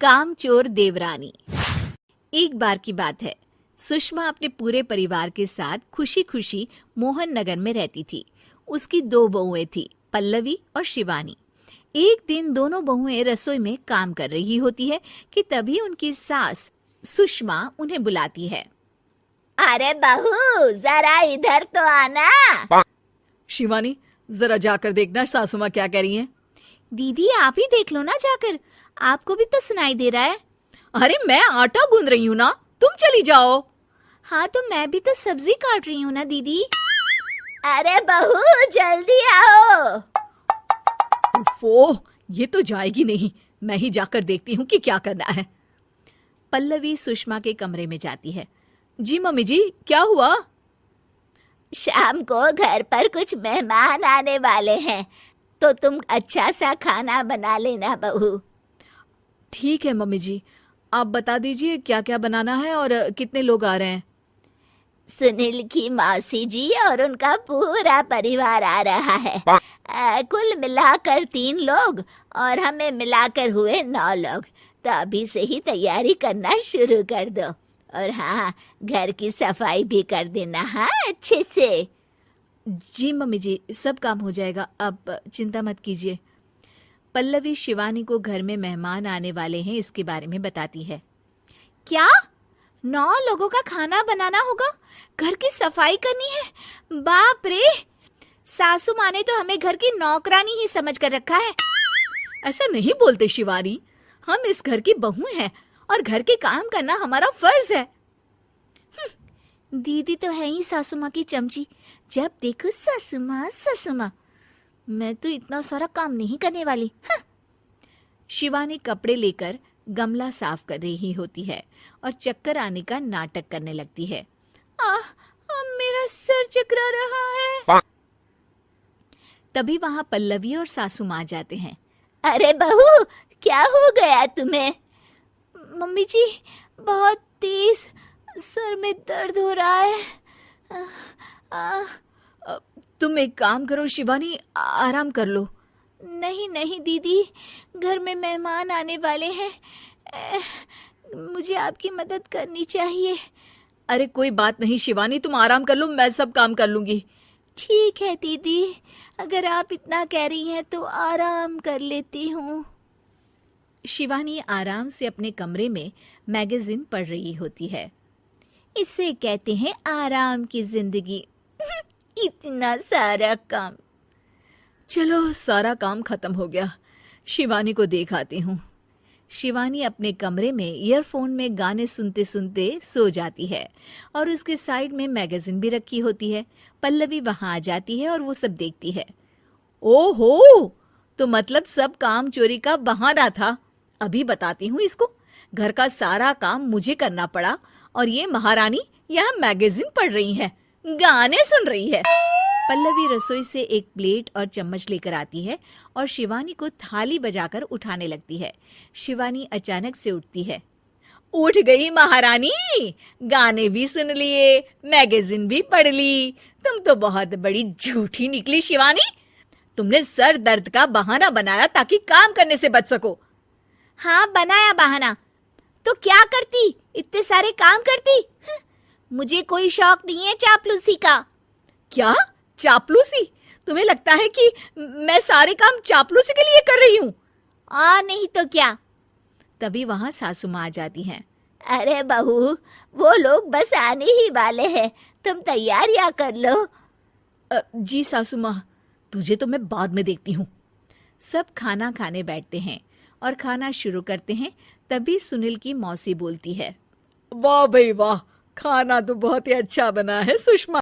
कामचोर देवरानी। एक बार की बात है, सुषमा अपने पूरे परिवार के साथ खुशी खुशी मोहन नगर में रहती थी। उसकी 2 बहुएं थी, पल्लवी और शिवानी। एक दिन दोनों बहुएं रसोई में काम कर रही होती है कि तभी उनकी सास सुषमा उन्हें बुलाती है। अरे बहू, जरा इधर तो आना। शिवानी, जरा जाकर देखना सासू माँ क्या कह रही हैं। दीदी आप ही देख लो ना जाकर, आपको भी तो सुनाई दे रहा है। अरे मैं आटा गूंद रही हूँ ना, तुम चली जाओ। हाँ तो मैं भी तो सब्जी काट रही हूँ ना दीदी। अरे बहू जल्दी आओ। ओह, ये तो जाएगी नहीं, मैं ही जाकर देखती हूँ कि क्या करना है। पल्लवी सुषमा के कमरे में जाती है। जी मम्मी जी, क्या हुआ? शाम को घर पर कुछ मेहमान आने वाले हैं, तो तुम अच्छा सा खाना बना लेना बहू। ठीक है मम्मी जी, आप बता दीजिए क्या क्या बनाना है और कितने लोग आ रहे हैं। सुनील की मौसी जी और उनका पूरा परिवार आ रहा है। कुल मिलाकर 3 लोग और हमें मिलाकर हुए 9 लोग। तो अभी से ही तैयारी करना शुरू कर दो। और हाँ, घर की सफाई भी कर देना, हाँ अच्छे से। जी मम्मी जी, सब काम हो जाएगा, आप चिंता मत कीजिए। पल्लवी शिवानी को घर में मेहमान आने वाले हैं इसके बारे में बताती है। क्या 9 लोगों का खाना बनाना होगा, घर की सफाई करनी है? बाप रे, सासू माँ ने तो हमें घर की नौकरानी ही समझ कर रखा है। ऐसा नहीं बोलते शिवानी, हम इस घर की बहू हैं और घर के काम करना हमारा फर्ज है। दीदी तो है ही सासू माँ की चमची, जब देखो सासू माँ सासू माँ। मैं तो इतना सारा काम नहीं करने वाली। शिवानी कपड़े लेकर गमला साफ कर रही होती है और चक्कर आने का नाटक करने लगती है। मेरा सर चकरा रहा है। तभी वहां पल्लवी और सासू माँ जाते हैं। अरे बहू, क्या हो गया तुम्हें? मम्मी जी, बहुत तेज सर में दर्द हो रहा है। तुम एक काम करो शिवानी, आराम कर लो। नहीं नहीं दीदी, घर में मेहमान आने वाले हैं, मुझे आपकी मदद करनी चाहिए। अरे कोई बात नहीं शिवानी, तुम आराम कर लो, मैं सब काम कर लूंगी। ठीक है दीदी, अगर आप इतना कह रही हैं तो आराम कर लेती हूँ। शिवानी आराम से अपने कमरे में मैगजीन पढ़ रही होती है। इसे कहते हैं आराम की जिंदगी। इतना सारा काम। चलो सारा काम खत्म हो गया, शिवानी को देख आती हूँ। शिवानी अपने कमरे में ईयरफोन में गाने सुनते सुनते सो जाती है और उसके साइड में मैगजीन भी रखी होती है। पल्लवी वहां आ जाती है और वो सब देखती है। ओहो, तो मतलब सब काम चोरी का बहाना था। अभी बताती हूँ इसको। घर का सारा काम मुझे करना पड़ा और ये महारानी यहाँ मैगजीन पढ़ रही है, गाने सुन रही है। पल्लवी रसोई से एक प्लेट और चम्मच लेकर आती है और शिवानी को थाली बजाकर उठाने लगती है। शिवानी अचानक से उठती है। उठ गई महारानी, गाने भी सुन लिए, मैगजीन भी पढ़ ली। तुम तो बहुत बड़ी झूठी निकली शिवानी। तुमने सर दर्द का बहाना बनाया ताकि काम करने से बच सको। हाँ बनाया बहाना, तो क्या करती, इतने सारे काम करती। मुझे कोई शौक नहीं है चापलूसी का। क्या चापलूसी? तुम्हें लगता है कि मैं सारे काम चापलूसी के लिए कर रही हूँ? नहीं तो क्या। तभी वहां सासू माँ आ जाती हैं। अरे बहू, वो लोग बस आने ही वाले हैं, तुम तैयारियां कर लो। जी सासू माँ, तुझे तो मैं बाद में देखती हूँ। सब खाना खाने बैठते हैं और खाना शुरू करते हैं। तभी सुनील की मौसी बोलती है। वाह भाई वाह, खाना तो बहुत ही अच्छा बना है सुषमा।